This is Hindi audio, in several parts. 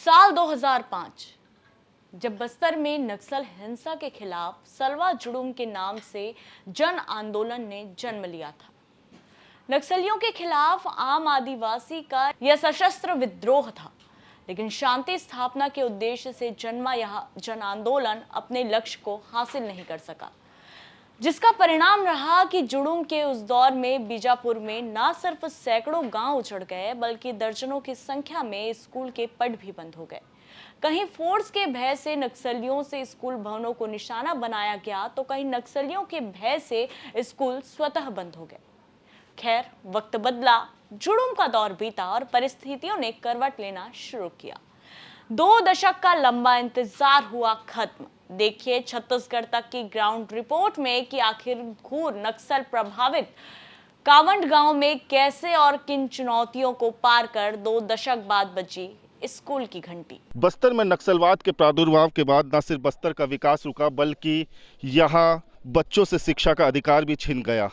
साल 2005 जब बस्तर में नक्सल हिंसा के खिलाफ सलवा जुड़ूम के नाम से जन आंदोलन ने जन्म लिया था। नक्सलियों के खिलाफ आम आदिवासी का यह सशस्त्र विद्रोह था, लेकिन शांति स्थापना के उद्देश्य से जन्मा यह जन आंदोलन अपने लक्ष्य को हासिल नहीं कर सका, जिसका परिणाम रहा कि जुड़ूम के उस दौर में बीजापुर में न सिर्फ सैकड़ों गांव उजड़ गए, बल्कि दर्जनों की संख्या में स्कूल के पट भी बंद हो गए। कहीं फोर्स के भय से नक्सलियों से स्कूल भवनों को निशाना बनाया गया, तो कहीं नक्सलियों के भय से स्कूल स्वतः बंद हो गए। खैर, वक्त बदला, जुड़ूम का दौर बीता और परिस्थितियों ने करवट लेना शुरू किया। 2 दशक का लंबा इंतजार हुआ खत्म। देखिए छत्तीसगढ़ तक की ग्राउंड रिपोर्ट में कि आखिर घूर नक्सल प्रभावित कावंड गांव में कैसे और किन चुनौतियों को पार कर 2 दशक बाद बजी स्कूल की घंटी। बस्तर में नक्सलवाद के प्रादुर्भाव के बाद न सिर्फ बस्तर का विकास रुका, बल्कि यहाँ बच्चों से शिक्षा का अधिकार भी छिन गया।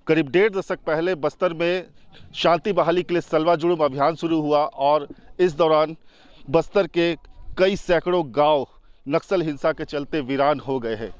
करीब 1.5 दशक पहले बस्तर में शांति बहाली के लिए सलवा जुड़ूम अभियान शुरू हुआ और इस दौरान बस्तर के कई सैकड़ों गांव नक्सल हिंसा के चलते वीरान हो गए हैं।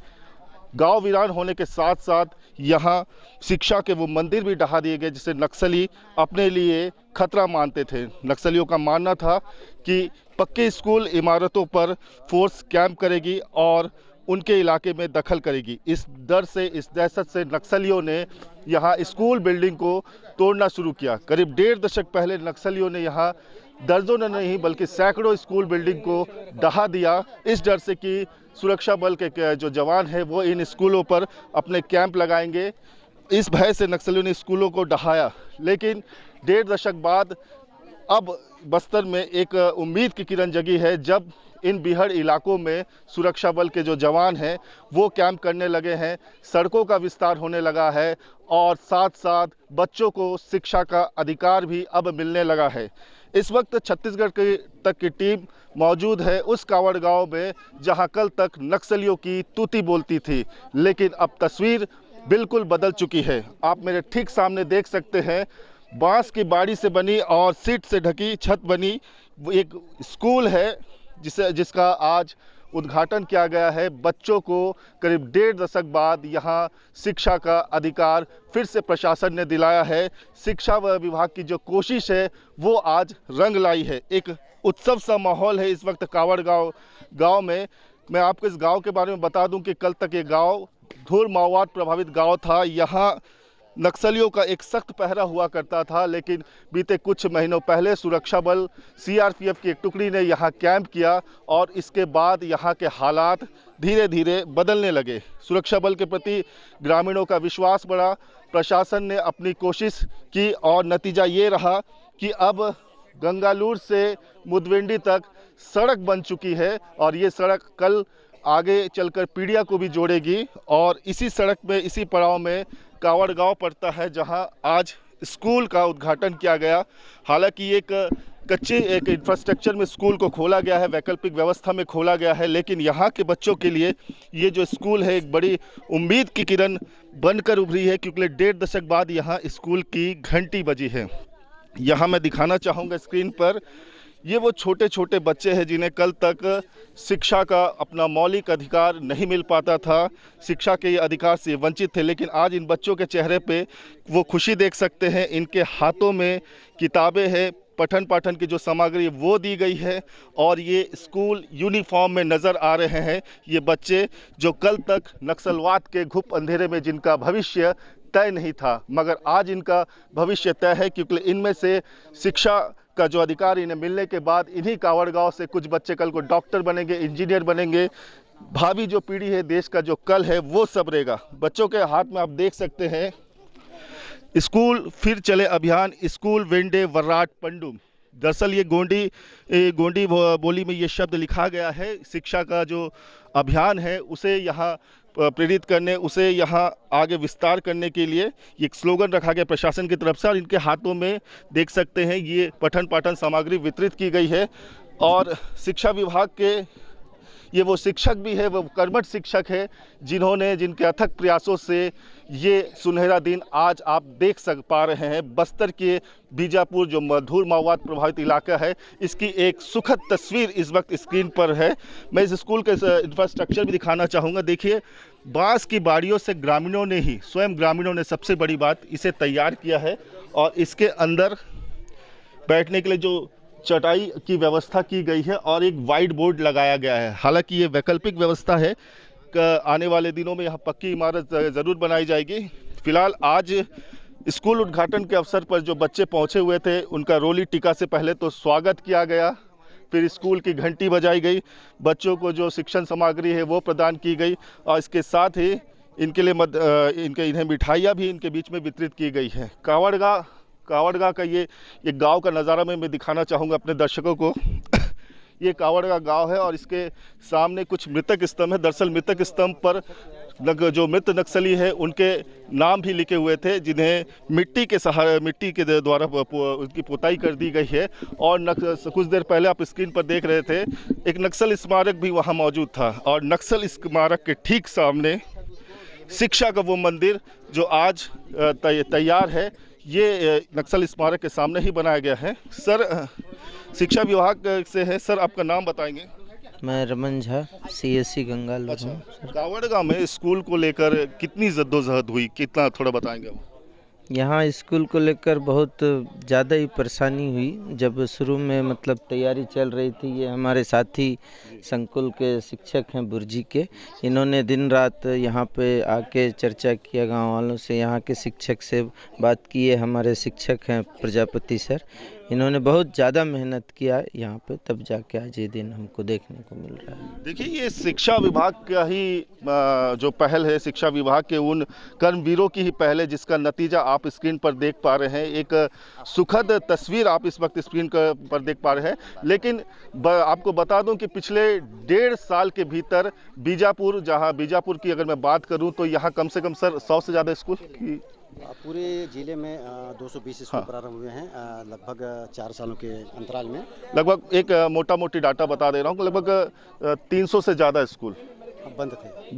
गांव वीरान होने के साथ साथ यहाँ शिक्षा के वो मंदिर भी ढहा दिए गए जिसे नक्सली अपने लिए खतरा मानते थे। नक्सलियों का मानना था कि पक्के स्कूल इमारतों पर फोर्स कैंप करेगी और उनके इलाके में दखल करेगी। इस डर से, इस दहशत से नक्सलियों ने यहाँ स्कूल बिल्डिंग को तोड़ना शुरू किया। करीब 1.5 दशक पहले नक्सलियों ने यहाँ दर्जनों नहीं बल्कि सैकड़ों स्कूल बिल्डिंग को ढहा दिया, इस डर से कि सुरक्षा बल के जो जवान हैं वो इन स्कूलों पर अपने कैंप लगाएंगे। इस भय से नक्सलियों ने स्कूलों को ढहाया। लेकिन 1.5 दशक बाद अब बस्तर में एक उम्मीद की किरण जगी है, जब इन बिहड़ इलाकों में सुरक्षा बल के जो जवान हैं वो कैंप करने लगे हैं, सड़कों का विस्तार होने लगा है और साथ साथ बच्चों को शिक्षा का अधिकार भी अब मिलने लगा है। इस वक्त छत्तीसगढ़ तक की टीम मौजूद है उस कावड़ गांव में जहां कल तक नक्सलियों की तूती बोलती थी, लेकिन अब तस्वीर बिल्कुल बदल चुकी है। आप मेरे ठीक सामने देख सकते हैं, बांस की बाड़ी से बनी और सीट से ढकी छत बनी एक स्कूल है जिसका आज उद्घाटन किया गया है। बच्चों को करीब 1.5 दशक बाद यहाँ शिक्षा का अधिकार फिर से प्रशासन ने दिलाया है। शिक्षा विभाग की जो कोशिश है वो आज रंग लाई है। एक उत्सव सा माहौल है इस वक्त कावड़ गांव में। मैं आपको इस गांव के बारे में बता दूं कि कल तक ये गांव घोर माओवाद प्रभावित गांव था। यहाँ नक्सलियों का एक सख्त पहरा हुआ करता था, लेकिन बीते कुछ महीनों पहले सुरक्षा बल सीआरपीएफ की एक टुकड़ी ने यहाँ कैंप किया और इसके बाद यहाँ के हालात धीरे धीरे बदलने लगे। सुरक्षा बल के प्रति ग्रामीणों का विश्वास बढ़ा, प्रशासन ने अपनी कोशिश की और नतीजा ये रहा कि अब गंगालूर से मुदवेंडी तक सड़क बन चुकी है और ये सड़क कल आगे चलकर पीड़िया को भी जोड़ेगी और इसी सड़क में, इसी पड़ाव में कावड़ गांव पड़ता है जहां आज स्कूल का उद्घाटन किया गया। हालांकि एक इंफ्रास्ट्रक्चर में स्कूल को खोला गया है, वैकल्पिक व्यवस्था में खोला गया है, लेकिन यहाँ के बच्चों के लिए ये जो स्कूल है एक बड़ी उम्मीद की किरण बनकर उभरी है, क्योंकि 1.5 दशक बाद यहाँ स्कूल की घंटी बजी है। यहाँ मैं दिखाना चाहूँगा स्क्रीन पर, ये वो छोटे छोटे बच्चे हैं जिन्हें कल तक शिक्षा का अपना मौलिक अधिकार नहीं मिल पाता था, शिक्षा के अधिकार से वंचित थे, लेकिन आज इन बच्चों के चेहरे पे वो खुशी देख सकते हैं। इनके हाथों में किताबें हैं, पठन पाठन की जो सामग्री वो दी गई है और ये स्कूल यूनिफॉर्म में नज़र आ रहे हैं। ये बच्चे जो कल तक नक्सलवाद के घुप अंधेरे में जिनका भविष्य तय नहीं था, मगर आज इनका भविष्य तय है, क्योंकि इनमें से शिक्षा का जो अधिकार इन्हें मिलने के बाद इन्हीं कावड़ गांव से कुछ बच्चे कल को डॉक्टर बनेंगे, इंजीनियर बनेंगे। भावी जो पीढ़ी है, देश का जो कल है, वो सबरेगा। बच्चों के हाथ में आप देख सकते हैं स्कूल फिर चले अभियान, स्कूल वेंडे वर्राट पंडुम। दरअसल ये गोंडी बोली में ये शब्द लिखा गया है। शिक्षा का जो अभियान है उसे यहाँ प्रेरित करने, उसे यहाँ आगे विस्तार करने के लिए ये एक स्लोगन रखा गया प्रशासन की तरफ से और इनके हाथों में देख सकते हैं ये पठन पाठन सामग्री वितरित की गई है। और शिक्षा विभाग के ये वो शिक्षक भी है, वो कर्मठ शिक्षक है जिनके अथक प्रयासों से ये सुनहरा दिन आज आप देख पा रहे हैं। बस्तर के बीजापुर जो मधुर माओवाद प्रभावित इलाका है, इसकी एक सुखद तस्वीर इस वक्त स्क्रीन पर है। मैं इस स्कूल का इंफ्रास्ट्रक्चर भी दिखाना चाहूँगा। देखिए, बांस की बाड़ियों से ग्रामीणों ने ही, स्वयं ग्रामीणों ने सबसे बड़ी बात, इसे तैयार किया है और इसके अंदर बैठने के लिए जो चटाई की व्यवस्था की गई है और एक वाइट बोर्ड लगाया गया है। हालांकि ये वैकल्पिक व्यवस्था है, आने वाले दिनों में यहाँ पक्की इमारत ज़रूर बनाई जाएगी। फिलहाल आज स्कूल उद्घाटन के अवसर पर जो बच्चे पहुँचे हुए थे, उनका रोली टीका से पहले तो स्वागत किया गया, फिर स्कूल की घंटी बजाई गई, बच्चों को जो शिक्षण सामग्री है वो प्रदान की गई और इसके साथ ही इनके लिए इन्हें मिठाइयाँ भी इनके बीच में वितरित की गई है। कावड़गा का ये गांव का नज़ारा मैं दिखाना चाहूँगा अपने दर्शकों को। ये कावड़गा गांव है और इसके सामने कुछ मृतक स्तंभ है। दरअसल मृतक स्तंभ पर जो मृत नक्सली है उनके नाम भी लिखे हुए थे, जिन्हें मिट्टी के द्वारा उनकी पुताई कर दी गई है। और कुछ देर पहले आप स्क्रीन पर देख रहे थे, एक नक्सल स्मारक भी वहाँ मौजूद था और नक्सल स्मारक के ठीक सामने शिक्षा का वो मंदिर जो आज तैयार है, ये नक्सल स्मारक के सामने ही बनाया गया है। सर, शिक्षा विभाग से है सर, आपका नाम बताएंगे? मैं रमन झा, CSC गंगाल। अच्छा, कावड़गा में स्कूल को लेकर कितनी जद्दोजहद हुई, कितना थोड़ा बताएंगे? यहाँ स्कूल को लेकर बहुत ज़्यादा ही परेशानी हुई। जब शुरू में मतलब तैयारी चल रही थी, ये हमारे साथी संकुल के शिक्षक हैं बुर्जी के, इन्होंने दिन रात यहाँ पे आके चर्चा किया गांव वालों से, यहाँ के शिक्षक से बात की है। हमारे शिक्षक हैं प्रजापति सर, इन्होंने बहुत ज़्यादा मेहनत किया यहाँ पे, तब जाके आज ये दिन हमको देखने को मिल रहा है। देखिए, ये शिक्षा विभाग का ही जो पहल है, शिक्षा विभाग के उन कर्मवीरों की ही पहल है, जिसका नतीजा आप स्क्रीन पर देख पा रहे हैं। एक सुखद तस्वीर आप इस वक्त स्क्रीन पर देख पा रहे हैं। लेकिन आपको बता दूं कि पिछले 1.5 साल के भीतर बीजापुर की अगर मैं बात करूं तो यहाँ कम से कम सर 100 से ज़्यादा स्कूल की पूरे ज़िले में 220 स्कूल प्रारंभ हुए हैं लगभग 4 सालों के अंतराल में। लगभग एक मोटा मोटी डाटा बता दे रहा हूँ, लगभग 300 से ज़्यादा स्कूल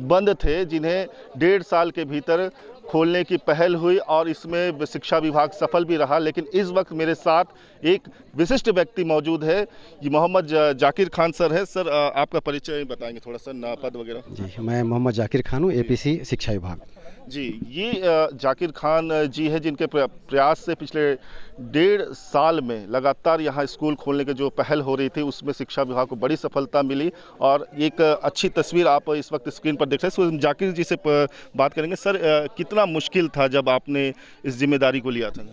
बंद थे जिन्हें 1.5 साल के भीतर खोलने की पहल हुई और इसमें शिक्षा विभाग सफल भी रहा। लेकिन इस वक्त मेरे साथ एक विशिष्ट व्यक्ति मौजूद है, ये मोहम्मद जाकिर खान सर है। सर, आपका परिचय बताएंगे थोड़ा सा, ना पद वगैरह? जी, मैं मोहम्मद जाकिर खान हूँ, APC शिक्षा विभाग। जी, ये जाकिर खान जी है जिनके प्रयास से पिछले 1.5 साल में लगातार यहाँ स्कूल खोलने की जो पहल हो रही थी, उसमें शिक्षा विभाग को बड़ी सफलता मिली और एक अच्छी तस्वीर आप इस वक्त स्क्रीन पर देख रहे हैं। जाकिर जी से बात करेंगे। सर, कितना मुश्किल था जब आपने इस जिम्मेदारी को लिया था?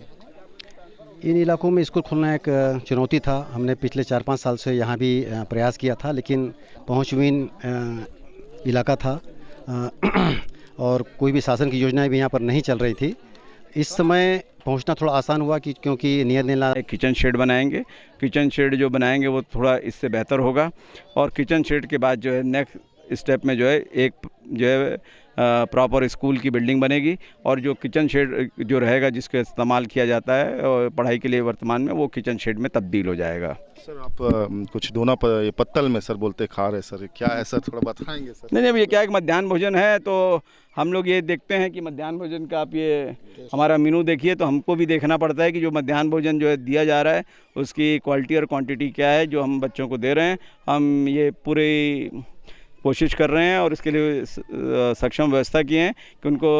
इन इलाकों में स्कूल खोलना एक चुनौती था। हमने पिछले 4-5 साल से यहाँ भी प्रयास किया था, लेकिन पहुँचविहीन इलाका था और कोई भी शासन की योजनाएं भी यहाँ पर नहीं चल रही थी। इस समय पहुँचना थोड़ा आसान हुआ क्योंकि नियत नीला किचन शेड बनाएंगे। किचन शेड जो बनाएंगे वो थोड़ा इससे बेहतर होगा और किचन शेड के बाद जो है नेक्स्ट स्टेप में जो है एक जो है प्रॉपर स्कूल की बिल्डिंग बनेगी और जो किचन शेड जो रहेगा जिसका इस्तेमाल किया जाता है पढ़ाई के लिए वर्तमान में, वो किचन शेड में तब्दील हो जाएगा। सर, आप कुछ दोना पत्तल में सर बोलते खा रहे सर, क्या है सर, थोड़ा बताएंगे सर? नहीं, ये क्या है कि मध्याह्न भोजन है, तो हम लोग ये देखते हैं कि मध्याह्न भोजन का आप ये हमारा मेनू देखिए तो हमको भी देखना पड़ता है कि जो मध्याह्न भोजन जो है दिया जा रहा है उसकी क्वालिटी और क्वांटिटी क्या है जो हम बच्चों को दे रहे हैं। हम ये पूरी कोशिश कर रहे हैं और इसके लिए सक्षम व्यवस्था की है कि उनको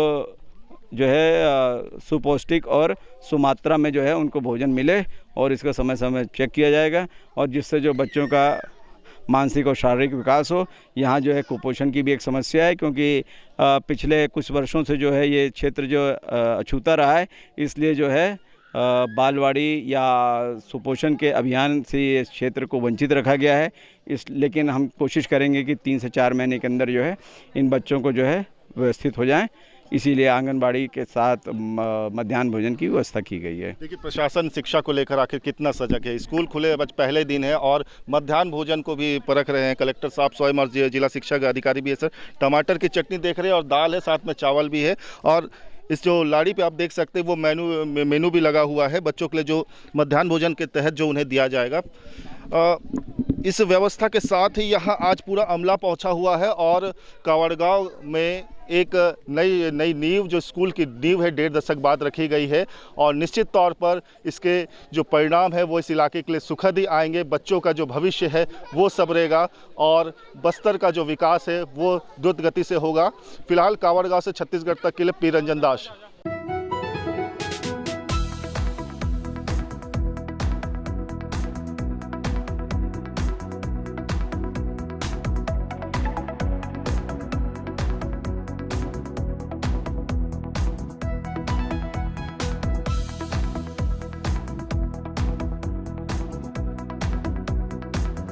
जो है सुपौष्टिक और सुमात्रा में जो है उनको भोजन मिले और इसका समय समय चेक किया जाएगा और जिससे जो बच्चों का मानसिक और शारीरिक विकास हो। यहाँ जो है कुपोषण की भी एक समस्या है क्योंकि पिछले कुछ वर्षों से जो है ये क्षेत्र जो अछूता रहा है, इसलिए जो है बालवाड़ी या सुपोषण के अभियान से इस क्षेत्र को वंचित रखा गया है। लेकिन हम कोशिश करेंगे कि 3 से 4 महीने के अंदर जो है इन बच्चों को जो है व्यवस्थित हो जाएं, इसीलिए आंगनबाड़ी के साथ मध्याह्न भोजन की व्यवस्था की गई है। देखिए, प्रशासन शिक्षा को लेकर आखिर कितना सजग है? स्कूल खुले बस पहले दिन है और मध्याह्न भोजन को भी परख रहे हैं। कलेक्टर साहब स्वयं और जिला शिक्षा अधिकारी भी है। सर, टमाटर की चटनी देख रहे हैं और दाल है, साथ में चावल भी है और इस जो लाड़ी पे आप देख सकते हैं वो मेनू भी लगा हुआ है बच्चों के लिए, जो मध्याह्न भोजन के तहत जो उन्हें दिया जाएगा। इस व्यवस्था के साथ ही यहाँ आज पूरा अमला पहुँचा हुआ है और कावड़गांव में एक नई नींव, जो स्कूल की नींव है, 1.5 दशक बाद रखी गई है और निश्चित तौर पर इसके जो परिणाम है वो इस इलाके के लिए सुखद ही आएंगे। बच्चों का जो भविष्य है वो संवरेगा और बस्तर का जो विकास है वो द्रुत गति से होगा। फिलहाल कावड़गांव से छत्तीसगढ़ तक के लिए पी रंजन दास।